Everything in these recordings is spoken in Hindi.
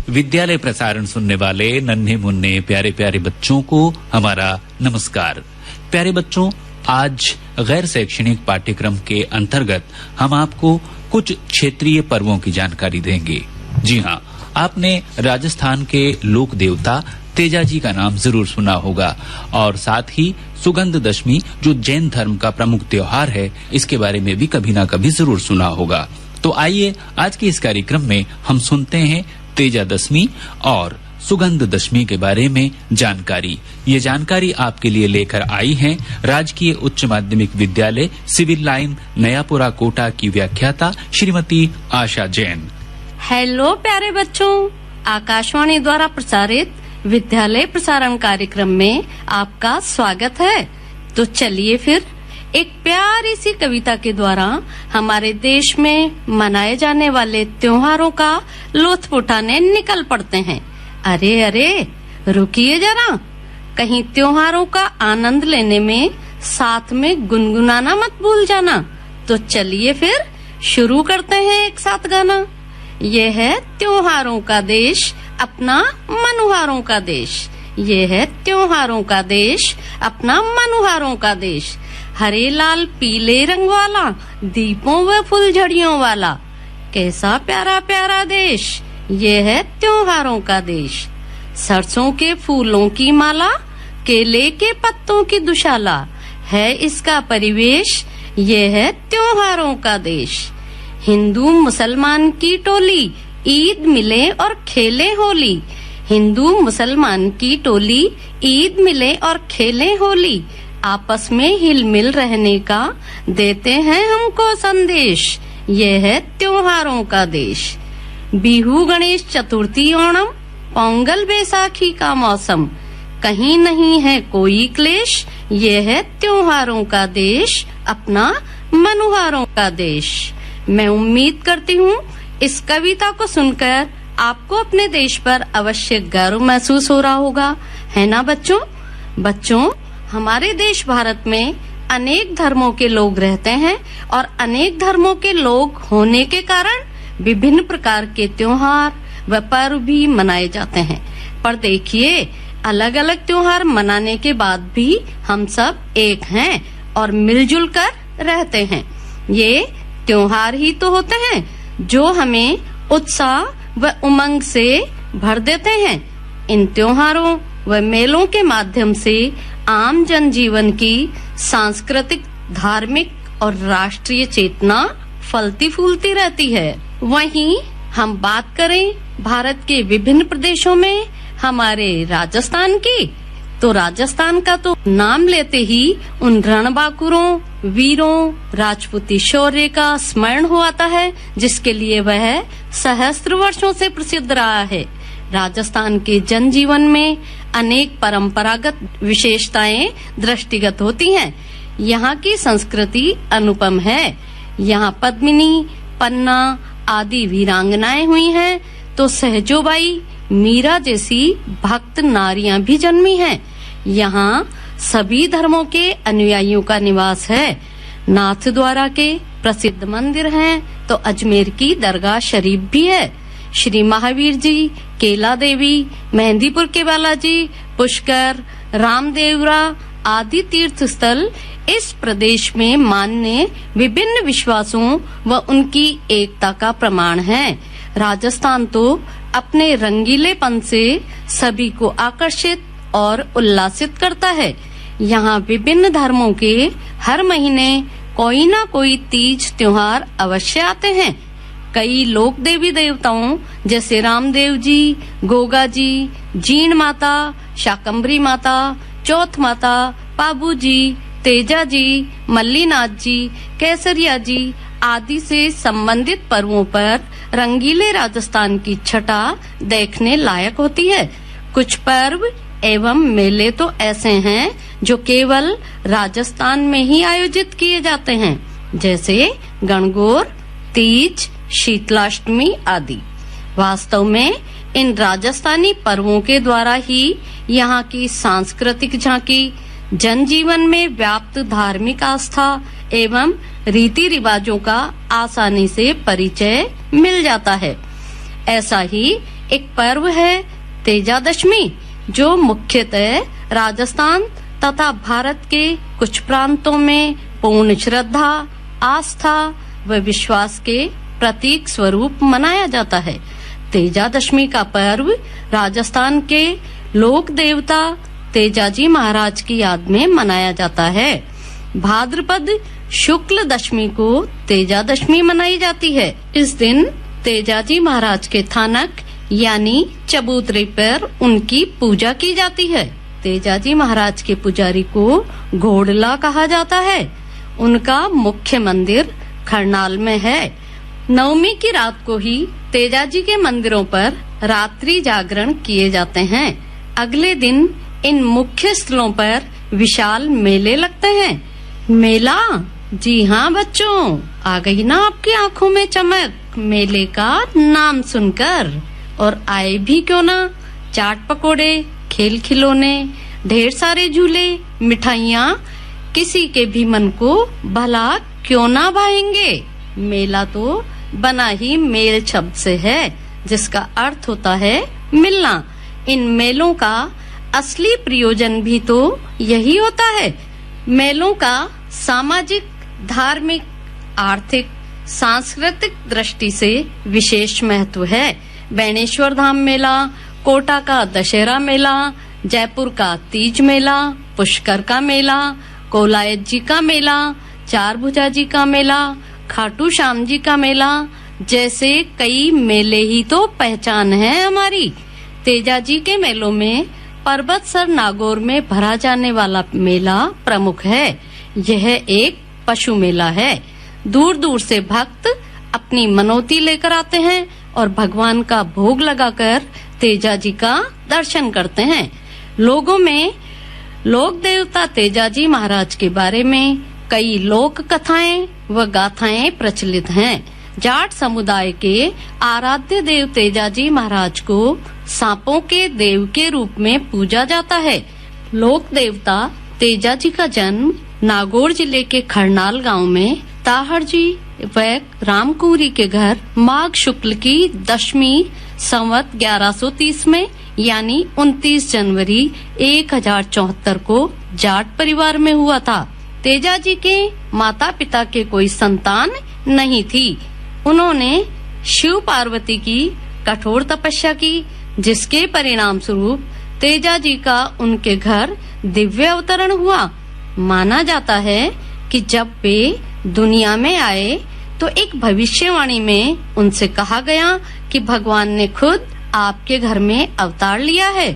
विद्यालय प्रसारण सुनने वाले नन्हे मुन्ने प्यारे प्यारे बच्चों को हमारा नमस्कार। प्यारे बच्चों, आज गैर शैक्षणिक पाठ्यक्रम के अंतर्गत हम आपको कुछ क्षेत्रीय पर्वों की जानकारी देंगे। जी हाँ, आपने राजस्थान के लोक देवता तेजाजी का नाम जरूर सुना होगा और साथ ही सुगंध दशमी जो जैन धर्म का प्रमुख त्योहार है, इसके बारे में भी कभी ना कभी जरूर सुना होगा। तो आइए आज के इस कार्यक्रम में हम सुनते हैं तेजा दशमी और सुगंध दशमी के बारे में जानकारी। ये जानकारी आपके लिए लेकर आई हैं राजकीय उच्च माध्यमिक विद्यालय सिविल लाइन नयापुरा कोटा की व्याख्याता श्रीमती आशा जैन। हेलो प्यारे बच्चों, आकाशवाणी द्वारा प्रसारित विद्यालय प्रसारण कार्यक्रम में आपका स्वागत है। तो चलिए फिर एक प्यारी सी कविता के द्वारा हमारे देश में मनाए जाने वाले त्योहारों का लुत्फ उठाने निकल पड़ते हैं। अरे अरे रुकिए जरा, कहीं त्योहारों का आनंद लेने में साथ में गुनगुनाना मत भूल जाना। तो चलिए फिर शुरू करते हैं एक साथ गाना। ये है त्योहारों का देश अपना मनुहारों का देश, ये है त्योहारों का देश अपना मनुहारों का देश। हरे लाल पीले रंग वाला, दीपों व फुलझड़ियों वाला, कैसा प्यारा प्यारा देश, ये है त्योहारों का देश। सरसों के फूलों की माला, केले के पत्तों की दुशाला, है इसका परिवेश, ये है त्योहारों का देश। हिंदू मुसलमान की टोली, ईद मिले और खेले होली, हिंदू मुसलमान की टोली, ईद मिले और खेले होली, आपस में हिल मिल रहने का देते हैं हमको संदेश, ये है त्योहारों का देश। बिहू गणेश चतुर्थी ओणम, पोंगल बैसाखी का मौसम, कहीं नहीं है कोई क्लेश, ये है त्योहारों का देश अपना मनुहारों का देश। मैं उम्मीद करती हूँ इस कविता को सुनकर आपको अपने देश पर अवश्य गर्व महसूस हो रहा होगा, है ना बच्चों? बच्चों, हमारे देश भारत में अनेक धर्मों के लोग रहते हैं और अनेक धर्मों के लोग होने के कारण विभिन्न प्रकार के त्योहार व पर्व भी मनाए जाते हैं। पर देखिए, अलग अलग त्योहार मनाने के बाद भी हम सब एक हैं और मिलजुल कर रहते हैं। ये त्योहार ही तो होते हैं जो हमें उत्साह व उमंग से भर देते हैं। इन त्योहारों व मेलों के माध्यम से आम जनजीवन की सांस्कृतिक, धार्मिक और राष्ट्रीय चेतना फलती फूलती रहती है। वहीं हम बात करें भारत के विभिन्न प्रदेशों में हमारे राजस्थान की, तो राजस्थान का तो नाम लेते ही उन रणबांकुरों, वीरों, राजपूती शौर्य का स्मरण हो आता है, जिसके लिए वह सहस्त्र वर्षों से प्रसिद्ध रहा है। राजस्थान के जनजीवन में अनेक परंपरागत विशेषताएं दृष्टिगत होती हैं। यहाँ की संस्कृति अनुपम है। यहाँ पद्मिनी, पन्ना आदि वीरांगनाएं हुई हैं, तो सहजोबाई, मीरा जैसी भक्त नारियां भी जन्मी हैं। यहाँ सभी धर्मों के अनुयायियों का निवास है। नाथ द्वारा के प्रसिद्ध मंदिर हैं, तो अजमेर की दरगाह शरीफ भी है। श्री महावीर जी, केला देवी, मेहंदीपुर के बालाजी, पुष्कर, रामदेवरा आदि तीर्थ स्थल इस प्रदेश में मान्य विभिन्न विश्वासों व उनकी एकता का प्रमाण है। राजस्थान तो अपने रंगीलेपन से सभी को आकर्षित और उल्लासित करता है। यहाँ विभिन्न धर्मों के हर महीने कोई न कोई तीज त्योहार अवश्य आते हैं। कई लोक देवी देवताओं जैसे रामदेव जी, गोगा जी, जीण माता, शाकंभरी माता, चौथ माता, पाबू जी, तेजा जी, मल्लीनाथ जी, केसरिया जी आदि से संबंधित पर्वों पर रंगीले राजस्थान की छटा देखने लायक होती है। कुछ पर्व एवं मेले तो ऐसे हैं जो केवल राजस्थान में ही आयोजित किए जाते हैं, जैसे गणगौर, तीज, शीतलाष्टमी आदि। वास्तव में इन राजस्थानी पर्वों के द्वारा ही यहाँ की सांस्कृतिक झांकी, जनजीवन में व्याप्त धार्मिक आस्था एवं रीति रिवाजों का आसानी से परिचय मिल जाता है। ऐसा ही एक पर्व है तेजादशमी, जो मुख्यतः राजस्थान तथा भारत के कुछ प्रांतों में पूर्ण श्रद्धा, आस्था व विश्वास के प्रतीक स्वरूप मनाया जाता है। तेजादशमी का पर्व राजस्थान के लोक देवता तेजाजी महाराज की याद में मनाया जाता है। भाद्रपद शुक्ल दशमी को तेजादशमी मनाई जाती है। इस दिन तेजाजी महाराज के थानक यानी चबूतरे पर उनकी पूजा की जाती है। तेजाजी महाराज के पुजारी को घोड़ला कहा जाता है। उनका मुख्य मंदिर खरनाल में है। नवमी की रात को ही तेजाजी के मंदिरों पर रात्रि जागरण किए जाते हैं। अगले दिन इन मुख्य स्थलों पर विशाल मेले लगते हैं। मेला, जी हाँ बच्चों, आ गई ना आपकी आंखों में चमक मेले का नाम सुनकर। और आए भी क्यों ना, चाट पकोड़े, खेल खिलौने, ढेर सारे झूले, मिठाइयाँ किसी के भी मन को भला क्यों ना भाएंगे। मेला तो बना ही मेल शब्द से है, जिसका अर्थ होता है मिलना। इन मेलों का असली प्रयोजन भी तो यही होता है। मेलों का सामाजिक, धार्मिक, आर्थिक, सांस्कृतिक दृष्टि से विशेष महत्व है। बेणेश्वर धाम मेला, कोटा का दशहरा मेला, जयपुर का तीज मेला, पुष्कर का मेला, कोलायत जी का मेला, चार भुजा जी का मेला, खाटू श्याम जी का मेला जैसे कई मेले ही तो पहचान है हमारी। तेजाजी के मेलों में पर्वतसर नागौर में भरा जाने वाला मेला प्रमुख है। यह एक पशु मेला है। दूर दूर से भक्त अपनी मनौती लेकर आते हैं और भगवान का भोग लगाकर तेजाजी का दर्शन करते हैं। लोगों में लोक देवता तेजाजी महाराज के बारे में कई लोक कथाएं व गाथाएं प्रचलित हैं। जाट समुदाय के आराध्य देव तेजाजी महाराज को सांपों के देव के रूप में पूजा जाता है। लोक देवता तेजाजी का जन्म नागौर जिले के खरनाल गांव में ताहड़ जी व रामकुंवरी के घर माघ शुक्ल की दशमी संवत 1130 में यानी 29 जनवरी 1074 को जाट परिवार में हुआ था। तेजाजी के माता पिता के कोई संतान नहीं थी। उन्होंने शिव पार्वती की कठोर तपस्या की, जिसके परिणाम स्वरूप तेजाजी का उनके घर दिव्य अवतरण हुआ। माना जाता है कि जब वे दुनिया में आए तो एक भविष्यवाणी में उनसे कहा गया कि भगवान ने खुद आपके घर में अवतार लिया है।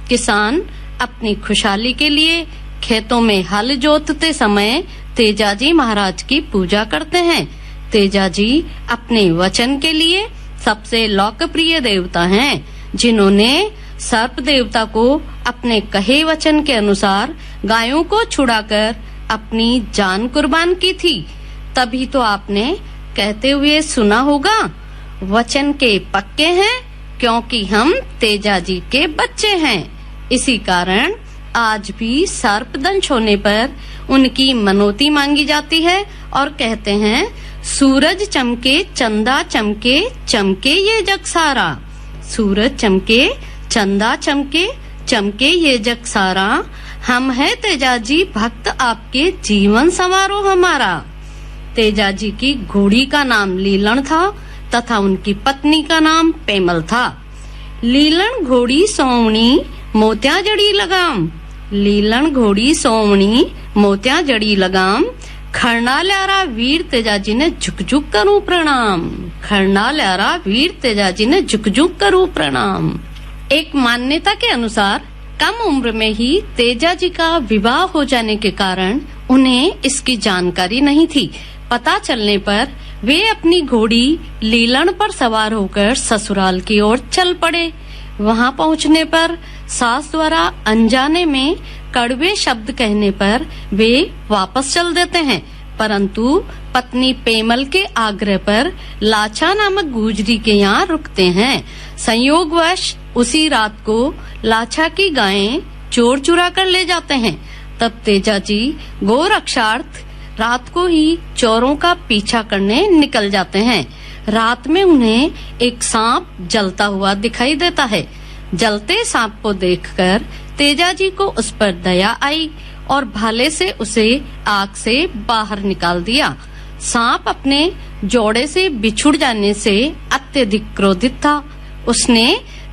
किसान अपनी खुशहाली के लिए खेतों में हल जोतते समय तेजाजी महाराज की पूजा करते हैं। तेजाजी अपने वचन के लिए सबसे लोकप्रिय देवता हैं, जिन्होंने सर्प देवता को अपने कहे वचन के अनुसार गायों को छुड़ाकर अपनी जान कुर्बान की थी। तभी तो आपने कहते हुए सुना होगा, वचन के पक्के हैं क्योंकि हम तेजाजी के बच्चे हैं। इसी कारण आज भी सर्पदंश होने पर उनकी मनौती मांगी जाती है और कहते हैं, सूरज चमके चंदा चमके, चमके ये जग सारा। सूरज चमके चंदा चमके, चमके ये जग सारा। हम है तेजाजी भक्त, आपके जीवन समारोह हमारा। तेजाजी की घोड़ी का नाम लीलन था तथा उनकी पत्नी का नाम पेमल था। लीलन घोड़ी सोवणी मोत्या जड़ी लगाम। लीलन घोड़ी सोवणी मोत्या जड़ी लगाम। खरनाल्यारा वीर तेजाजी ने झुक झुक करूं प्रणाम। खरनाल्यारा वीर तेजाजी ने झुक झुक करूं प्रणाम। एक मान्यता के अनुसार कम उम्र में ही तेजाजी का विवाह हो जाने के कारण उन्हें इसकी जानकारी नहीं थी। पता चलने पर वे अपनी घोड़ी लीलन पर सवार होकर ससुराल की ओर चल पड़े। वहां पहुंचने पर सास द्वारा अनजाने में कड़वे शब्द कहने पर वे वापस चल देते हैं, परंतु पत्नी पेमल के आग्रह पर लाछा नामक गुजरी के यहाँ रुकते हैं। संयोगवश उसी रात को लाछा की गायें चोर चुरा कर ले जाते हैं। तब तेजाजी गो रक्षार्थ रात को ही चोरों का पीछा करने निकल जाते हैं। रात में उन्हें एक सांप जलता हुआ दिखाई देता है। जलते सांप को देखकर तेजाजी को उस पर दया आई और भाले से उसे आग से बाहर निकाल दिया। सांप अपने जोड़े से बिछुड़ जाने से अत्यधिक क्रोधित था। उसने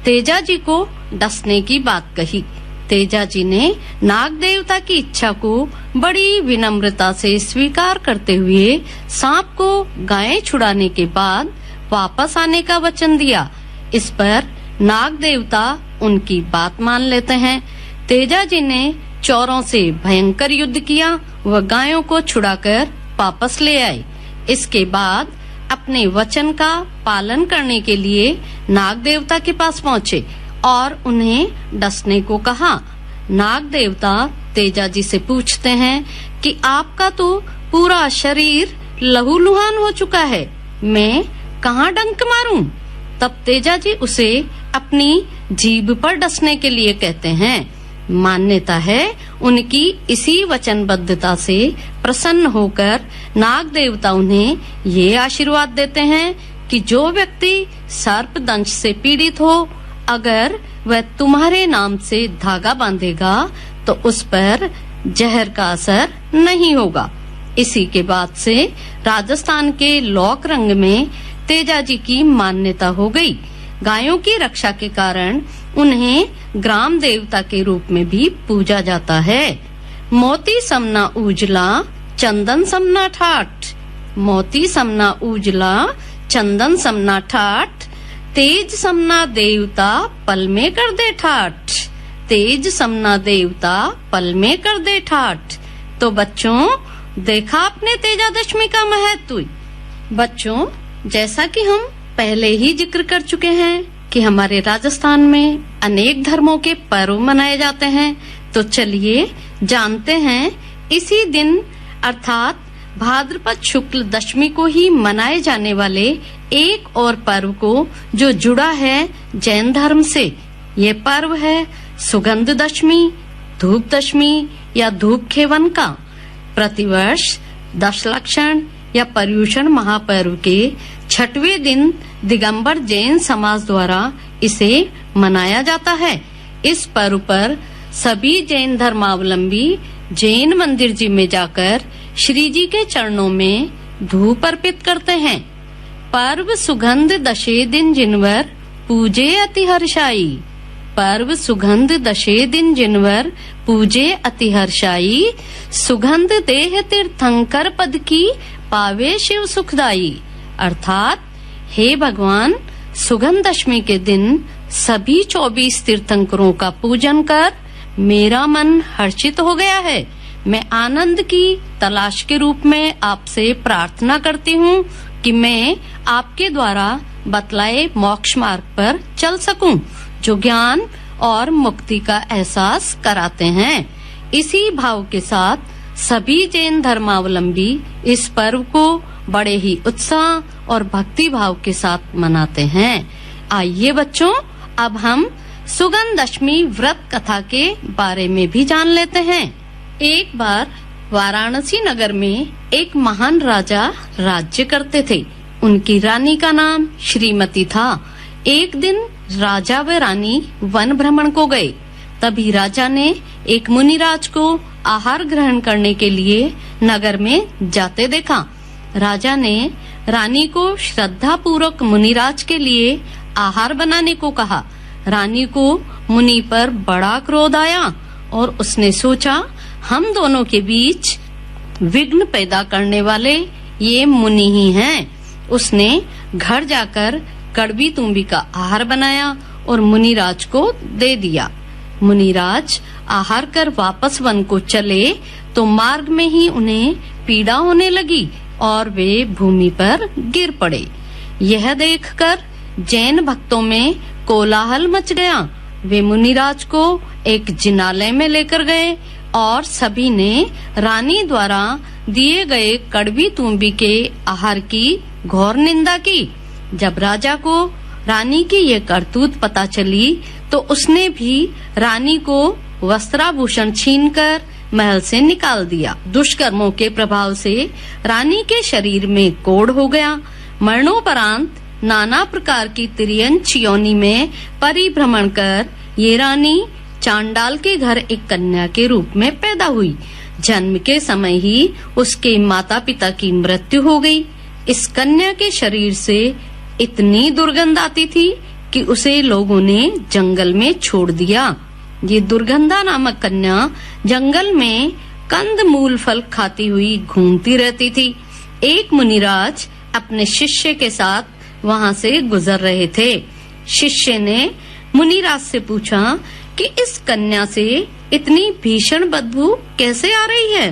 तेजाजी को डसने की बात कही। तेजाजी ने नाग देवता की इच्छा को बड़ी विनम्रता से स्वीकार करते हुए सांप को गायें छुड़ाने के बाद वापस आने का वचन दिया। इस पर नाग देवता उनकी बात मान लेते हैं। तेजाजी ने चोरों से भयंकर युद्ध किया। वह गायों को छुड़ाकर वापस ले आए। इसके बाद अपने वचन का पालन करने के लिए नाग देवता के पास पहुँचे और उन्हें डसने को कहा। नाग देवता तेजाजी से पूछते हैं कि आपका तो पूरा शरीर लहूलुहान हो चुका है, मैं कहाँ डंक मारूं? तब तेजाजी उसे अपनी जीभ पर डसने के लिए कहते हैं। मान्यता है उनकी इसी वचनबद्धता से प्रसन्न होकर नाग देवता उन्हें ये आशीर्वाद देते हैं कि जो व्यक्ति सर्प दंश से पीड़ित हो, अगर वह तुम्हारे नाम से धागा बांधेगा तो उस पर जहर का असर नहीं होगा। इसी के बाद से राजस्थान के लोक रंग में तेजाजी की मान्यता हो गई। गायों की रक्षा के कारण उन्हें ग्राम देवता के रूप में भी पूजा जाता है। मोती समना उजला चंदन समना ठाठ, मोती समना उजला चंदन समना ठाठ, तेज समना देवता पल में कर दे ठाठ, तेज समना देवता पल में कर दे ठाठ। तो बच्चों, देखा आपने तेजादशमी का महत्व। बच्चों, जैसा कि हम पहले ही जिक्र कर चुके हैं कि हमारे राजस्थान में अनेक धर्मों के पर्व मनाए जाते हैं, तो चलिए जानते हैं इसी दिन अर्थात भाद्रपद शुक्ल दशमी को ही मनाए जाने वाले एक और पर्व को जो जुड़ा है जैन धर्म से। ये पर्व है सुगंध दशमी, धूप दशमी या धूप खेवन का। प्रतिवर्ष दशलक्षण या पर्युषण महापर्व के 6वें दिन दिगंबर जैन समाज द्वारा इसे मनाया जाता है। इस पर्व पर सभी जैन धर्मावलंबी जैन मंदिर जी में जाकर श्री जी के चरणों में धूप अर्पित करते हैं। पर्व सुगंध दशे दिन जिनवर पूजे अति हर्षाई, पर्व सुगंध दशे दिन जिनवर पूजे अति हर्षाई, सुगंध देह तीर्थंकर पद की पावे शिव सुखदाई। अर्थात हे भगवान, सुगंध दशमी के दिन सभी 24 तीर्थंकरों का पूजन कर मेरा मन हर्षित हो गया है। मैं आनंद की तलाश के रूप में आपसे प्रार्थना करती हूँ कि मैं आपके द्वारा बतलाए मोक्ष मार्ग पर चल सकूं, जो ज्ञान और मुक्ति का एहसास कराते हैं। इसी भाव के साथ सभी जैन धर्मावलंबी इस पर्व को बड़े ही उत्साह और भक्ति भाव के साथ मनाते हैं। आइए बच्चों, अब हम सुगंध दशमी व्रत कथा के बारे में भी जान लेते हैं। एक बार वाराणसी नगर में एक महान राजा राज्य करते थे। उनकी रानी का नाम श्रीमती था। एक दिन राजा व रानी वन भ्रमण को गए। तभी राजा ने एक मुनिराज को आहार ग्रहण करने के लिए नगर में जाते देखा। राजा ने रानी को श्रद्धा पूर्वक मुनिराज के लिए आहार बनाने को कहा। रानी को मुनि पर बड़ा क्रोध आया और उसने सोचा, हम दोनों के बीच विघ्न पैदा करने वाले ये मुनि ही हैं। उसने घर जाकर कड़वी तुम्बी का आहार बनाया और मुनिराज को दे दिया। मुनिराज आहार कर वापस वन को चले तो मार्ग में ही उन्हें पीड़ा होने लगी और वे भूमि पर गिर पड़े। यह देखकर जैन भक्तों में कोलाहल मच गया। वे मुनिराज को एक जिनालय में लेकर गए और सभी ने रानी द्वारा दिए गए कड़वी तुम्बी के आहार की घोर निंदा की। जब राजा को रानी की ये करतूत पता चली तो उसने भी रानी को वस्त्राभूषण छीनकर महल से निकाल दिया। दुष्कर्मों के प्रभाव से रानी के शरीर में कोढ़ हो गया। मरणोपरांत नाना प्रकार की तिर्यंच योनि में परिभ्रमण कर ये रानी चांडाल के घर एक कन्या के रूप में पैदा हुई। जन्म के समय ही उसके माता पिता की मृत्यु हो गई। इस कन्या के शरीर से इतनी दुर्गंध आती थी कि उसे लोगों ने जंगल में छोड़ दिया। ये दुर्गंधा नामक कन्या जंगल में कंद मूल फल खाती हुई घूमती रहती थी। एक मुनिराज अपने शिष्य के साथ वहां से गुजर रहे थे। शिष्य ने मुनिराज से पूछा कि इस कन्या से इतनी भीषण बदबू कैसे आ रही है।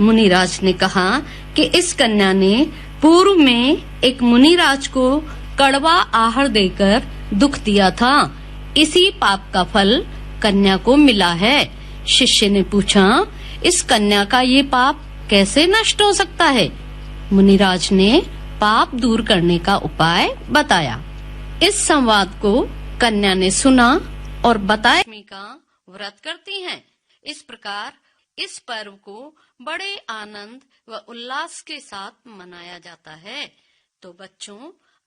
मुनिराज ने कहा कि इस कन्या ने पूर्व में एक मुनिराज को कड़वा आहार देकर दुख दिया था। इसी पाप का फल कन्या को मिला है। शिष्य ने पूछा, इस कन्या का ये पाप कैसे नष्ट हो सकता है। मुनिराज ने पाप दूर करने का उपाय बताया। इस संवाद को कन्या ने सुना और बताया लक्ष्मी का व्रत करती हैं। इस प्रकार इस पर्व को बड़े आनंद व उल्लास के साथ मनाया जाता है। तो बच्चों,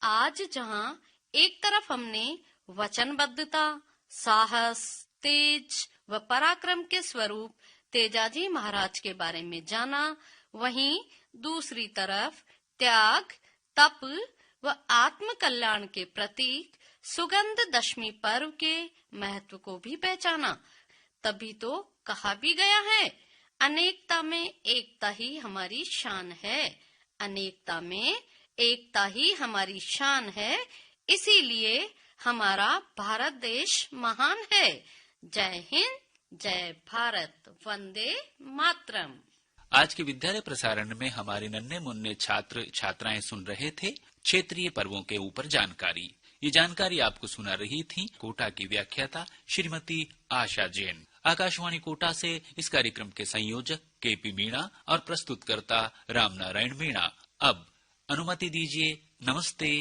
आज जहाँ एक तरफ हमने वचनबद्धता, साहस, तेज व पराक्रम के स्वरूप तेजाजी महाराज के बारे में जाना, वहीं दूसरी तरफ त्याग, तप व आत्म कल्याण के प्रतीक सुगंध दशमी पर्व के महत्व को भी पहचाना। तभी तो कहा भी गया है, अनेकता में एकता ही हमारी शान है। अनेकता में एकता ही हमारी शान है, इसीलिए हमारा भारत देश महान है। जय हिंद, जय भारत, वंदे मातरम। आज के विद्यालय प्रसारण में हमारे नन्हे मुन्ने छात्र छात्राएं सुन रहे थे क्षेत्रीय पर्वों के ऊपर जानकारी। ये जानकारी आपको सुना रही थी कोटा की व्याख्याता श्रीमती आशा जैन। आकाशवाणी कोटा से इस कार्यक्रम के संयोजक केपी मीणा और प्रस्तुतकर्ता रामनारायण मीणा। अब अनुमति दीजिए, नमस्ते।